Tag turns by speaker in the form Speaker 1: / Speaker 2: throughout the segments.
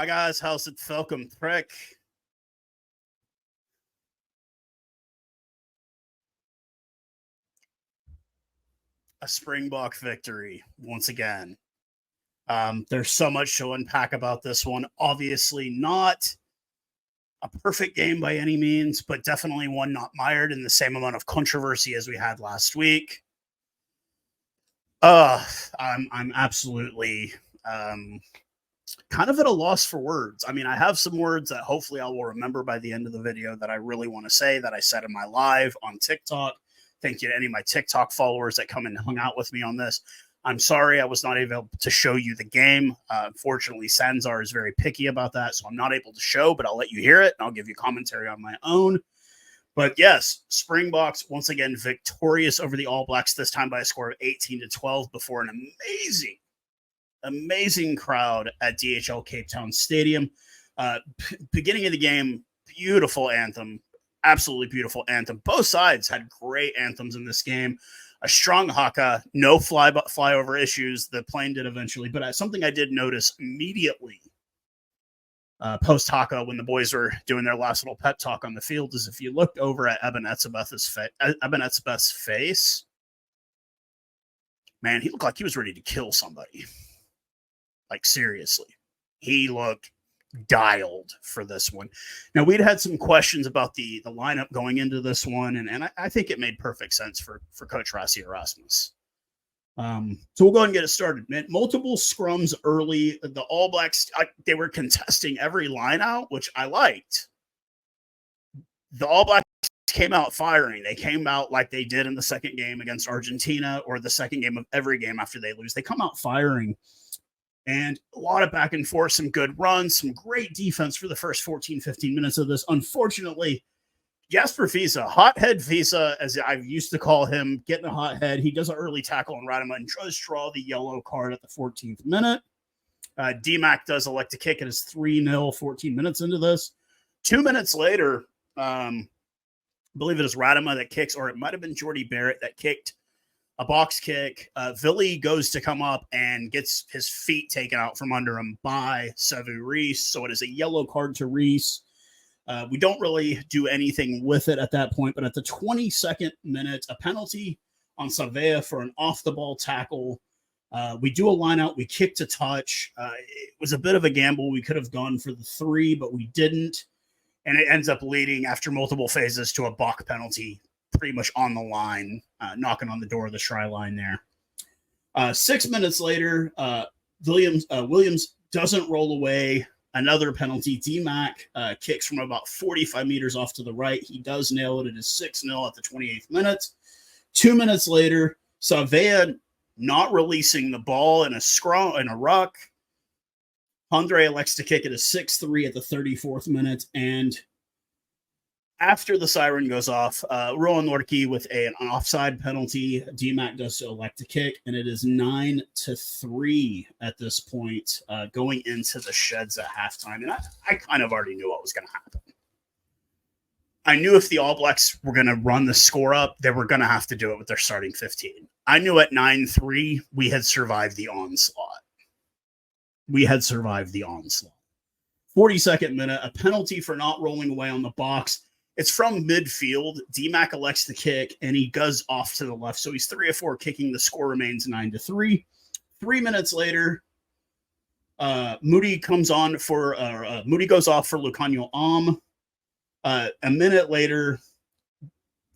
Speaker 1: Hi guys, Howzit? Welcome Trek. A Springbok victory once again. There's so much to unpack about this one. Obviously, not a perfect game by any means, but definitely one not mired in the same amount of controversy as we had last week. I'm absolutely kind of at a loss for words. I mean, I have some words that hopefully I will remember by the end of the video that I really want to say that I said in my live on TikTok. Thank you to any of my TikTok followers that come and hung out with me on this. I'm sorry I was not able to show you the game. Unfortunately, Sanzar is very picky about that, so I'm not able to show, but I'll let you hear it, and I'll give you commentary on my own. But yes, Springboks once again victorious over the All Blacks, this time by a score of 18-12 before an amazing crowd at DHL Cape Town Stadium. Beginning of the game, beautiful anthem, absolutely beautiful anthem. Both sides had great anthems in this game. A strong haka, no flyover issues. The plane did eventually, but something I did notice immediately post haka when the boys were doing their last little pep talk on the field is if you looked over at Eben Etzebeth's face, man, he looked like he was ready to kill somebody. Like, seriously. He looked dialed for this one. Now, we'd had some questions about the lineup going into this one, and I think it made perfect sense for Coach Rassie Erasmus. So we'll go ahead and get it started. Man, multiple scrums early. The All Blacks, they were contesting every line out, which I liked. The All Blacks came out firing. They came out like they did in the second game against Argentina or the second game of every game after they lose. They come out firing. And a lot of back and forth, some good runs, some great defense for the first 14, 15 minutes of this. Unfortunately, Jasper Visa, hothead Visa, as I used to call him, getting a hothead. He does an early tackle on Radama and tries to draw the yellow card at the 14th minute. DMAC does elect to kick. It is 3-0, 14 minutes into this. 2 minutes later, I believe it is Radama that kicks, or it might have been Jordy Barrett that kicked a box kick. Vili goes to come up and gets his feet taken out from under him by Sevu Reece. So it is a yellow card to Reece. We don't really do anything with it at that point, but at the 22nd minute, a penalty on Savea for an off-the-ball tackle. We do a line out. We kick to touch. It was a bit of a gamble. We could have gone for the 3, but we didn't. And it ends up leading after multiple phases to a Bok penalty pretty much on the line, knocking on the door of the try line there. 6 minutes later, Williams doesn't roll away. Another penalty. DMAC kicks from about 45 meters off to the right. He does nail it. It is 6-0 at the 28th minute. 2 minutes later, Savea not releasing the ball in a ruck. Andre elects to kick it a 6-3 at the 34th minute. And after the siren goes off, Rowan Lorke with an offside penalty. DMAC does elect to kick, and it is 9-3 at this point, going into the sheds at halftime. And I kind of already knew what was going to happen. I knew if the All Blacks were going to run the score up, they were going to have to do it with their starting 15. I knew at 9-3, we had survived the onslaught. 42nd minute, a penalty for not rolling away on the box. It's from midfield. DMAC elects to kick, and he goes off to the left. So he's 3 of 4 kicking. The score remains 9-3. 3 minutes later, Moody goes off for Lucanio Am. A minute later,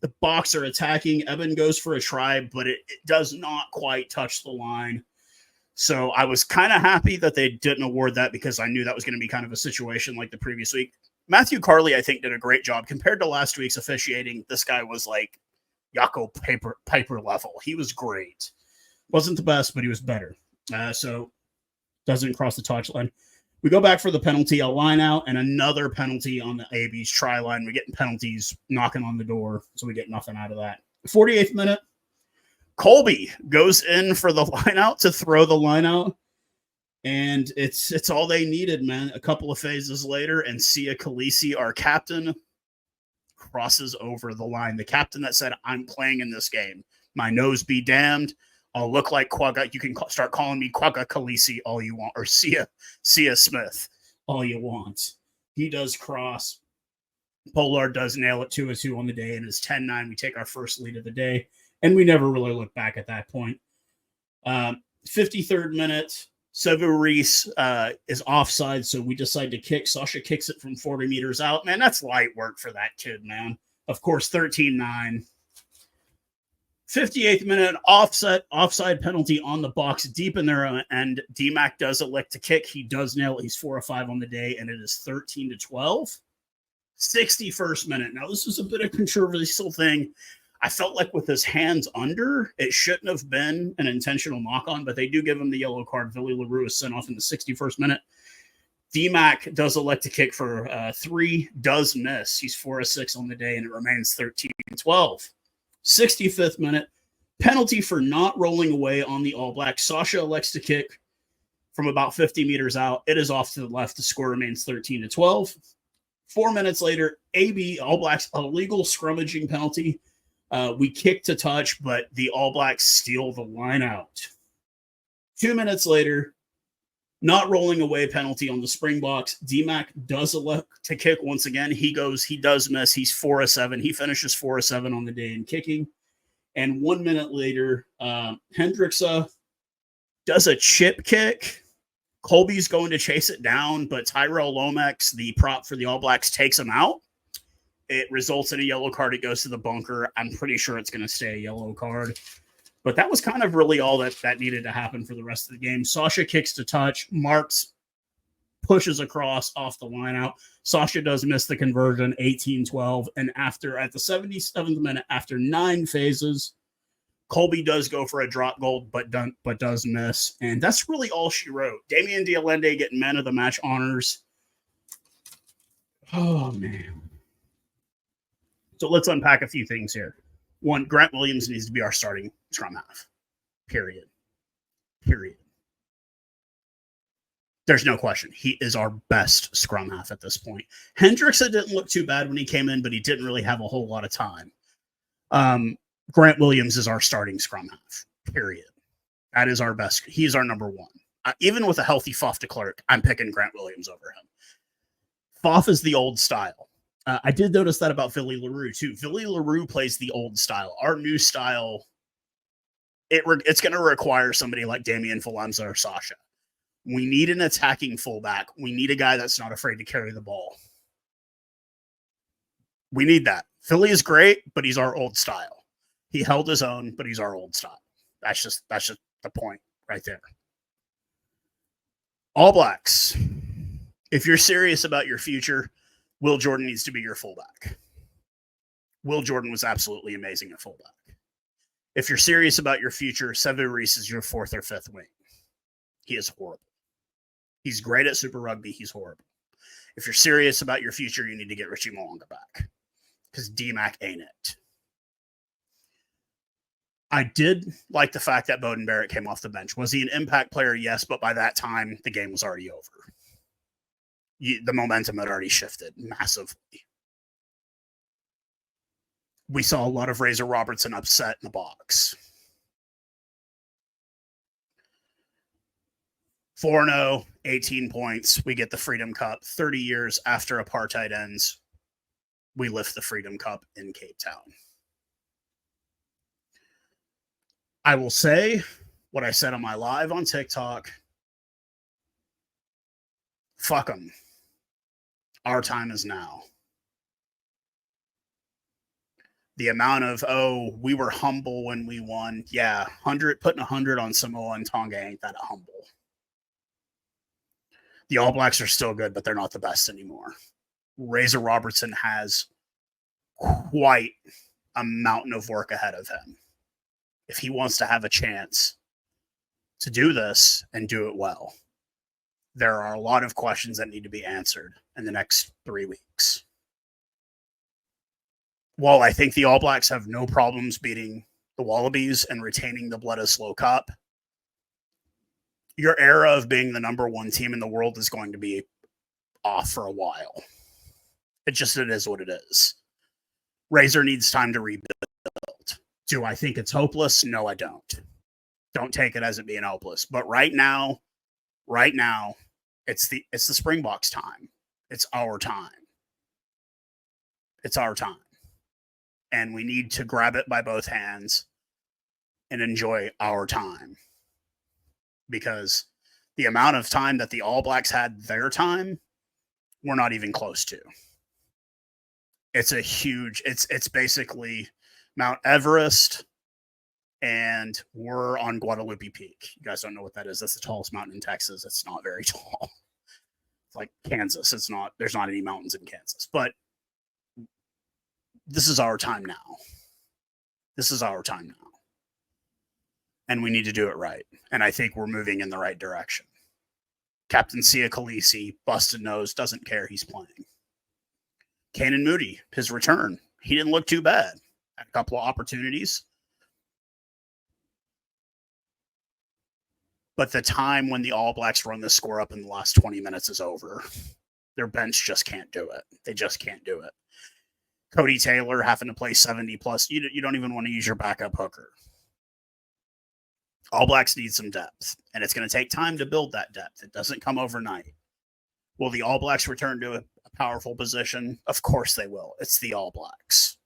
Speaker 1: the Boks are attacking. Eben goes for a try, but it does not quite touch the line. So I was kind of happy that they didn't award that because I knew that was going to be kind of a situation like the previous week. Matthew Carley, I think, did a great job. Compared to last week's officiating, this guy was like Jaco Piper level. He was great. Wasn't the best, but he was better. So doesn't cross the touchline. We go back for the penalty, a line out, and another penalty on the AB's try line. We're getting penalties knocking on the door, so we get nothing out of that. 48th minute, Colby goes in for the line out to throw the line out. And it's all they needed, man. A couple of phases later, and Sia Khaleesi, our captain, crosses over the line. The captain that said, I'm playing in this game. My nose be damned. I'll look like Quagga. You can start calling me Quagga Khaleesi all you want, or Sia Smith. all you want. He does cross. Pollard does nail it 2-2 on the day, and it's 10-9. We take our first lead of the day, and we never really look back at that point. 53rd minute, Severis is offside, so we decide to kick. Sasha kicks it from 40 meters out. Man, that's light work for that kid, man. Of course, 13-9. 58th minute, offside penalty on the Boks deep in their own end. DMAC does elect to kick. He does nail it. He's 4 of 5 on the day, and it is 13-12. 61st minute. Now, this was a bit of a controversial thing. I felt like with his hands under, it shouldn't have been an intentional knock-on, but they do give him the yellow card. Billy LaRue is sent off in the 61st minute. DMAC does elect to kick for 3, does miss. He's 4 of 6 on the day, and it remains 13-12. 65th minute, penalty for not rolling away on the All Blacks. Sasha elects to kick from about 50 meters out. It is off to the left. The score remains 13-12. 4 minutes later, AB, All Blacks, illegal scrummaging penalty. We kick to touch, but the All Blacks steal the line out. 2 minutes later, not rolling away penalty on the Springboks. DMAC does elect to kick once again. He does miss. He's 4 of 7. He finishes 4 of 7 on the day in kicking. And 1 minute later, Hendricksa does a chip kick. Colby's going to chase it down, but Tyrell Lomax, the prop for the All Blacks, takes him out. It results in a yellow card. It goes to the bunker. I'm pretty sure it's going to stay a yellow card. But that was kind of really all that needed to happen for the rest of the game. Sasha kicks to touch. Marks pushes across off the line out. Sasha does miss the conversion, 18-12. And at the 77th minute, after 9 phases, Colby does go for a drop goal, but does miss. And that's really all she wrote. Damian Dialende getting man of the match honors. Oh, man. So let's unpack a few things here. 1, Grant Williams needs to be our starting scrum half. Period. There's no question. He is our best scrum half at this point. Hendrickson didn't look too bad when he came in, but he didn't really have a whole lot of time. Grant Williams is our starting scrum half. Period. That is our best. He's our number 1. Even with a healthy Foff de Klerk, I'm picking Grant Williams over him. Foff is the old style. I did notice that about Billy LaRue, too. Billy LaRue plays the old style. Our new style, it's going to require somebody like Damian Falemza or Sasha. We need an attacking fullback. We need a guy that's not afraid to carry the ball. We need that. Philly is great, but he's our old style. He held his own, but he's our old style. That's just the point right there. All Blacks. If you're serious about your future, Will Jordan needs to be your fullback. Will Jordan was absolutely amazing at fullback. If you're serious about your future, Severis is your 4th or 5th wing. He is horrible. He's great at Super Rugby. He's horrible. If you're serious about your future, you need to get Richie Mo'unga back because DMAC ain't it. I did like the fact that Bowden Barrett came off the bench. Was he an impact player? Yes, but by that time, the game was already over. The momentum had already shifted massively. We saw a lot of Razor Robertson upset in the Boks. 4-0, 18 points. We get the Freedom Cup. 30 years after apartheid ends, we lift the Freedom Cup in Cape Town. I will say what I said on my live on TikTok. Fuck them. Our time is now. The amount of, we were humble when we won. Yeah, putting 100 on Samoa and Tonga ain't that humble. The All Blacks are still good, but they're not the best anymore. Razor Robertson has quite a mountain of work ahead of him if he wants to have a chance to do this and do it well. There are a lot of questions that need to be answered in the next 3 weeks. While I think the All Blacks have no problems beating the Wallabies and retaining the Bledisloe Cup, your era of being the number 1 team in the world is going to be off for a while. It is what it is. Razor needs time to rebuild. Do I think it's hopeless? No, I don't. Don't take it as it being hopeless. But right now, It's the Springboks time. It's our time. It's our time. And we need to grab it by both hands and enjoy our time. Because the amount of time that the All Blacks had their time, we're not even close to. It's a huge, it's basically Mount Everest, and we're on Guadalupe Peak. You guys don't know what that is. That's the tallest mountain in Texas. It's not very tall. It's like Kansas. There's not any mountains in Kansas. But this is our time now. This is our time now. And we need to do it right. And I think we're moving in the right direction. Captain Sia Khaleesi, busted nose, doesn't care he's playing. Kanan Moody, his return. He didn't look too bad. Had a couple of opportunities. But the time when the All Blacks run the score up in the last 20 minutes is over. Their bench just can't do it. They just can't do it. Cody Taylor having to play 70 plus. You don't even want to use your backup hooker. All Blacks need some depth, and it's going to take time to build that depth. It doesn't come overnight. Will the All Blacks return to a powerful position? Of course they will. It's the All Blacks.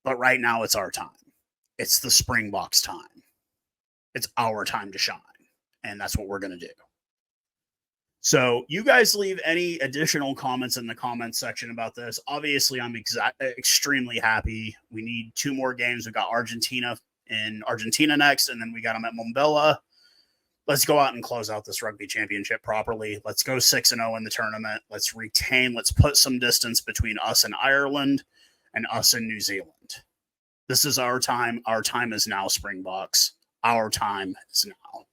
Speaker 1: But right now it's our time. It's the Springboks time. It's our time to shine, and that's what we're going to do. So you guys leave any additional comments in the comments section about this. Obviously, I'm extremely happy. We need 2 more games. We've got Argentina next, and then we got them at Mumbai. Let's go out and close out this rugby championship properly. Let's go 6-0 in the tournament. Let's retain. Let's put some distance between us and Ireland and us and New Zealand. This is our time. Our time is now, Springboks. Our time is now.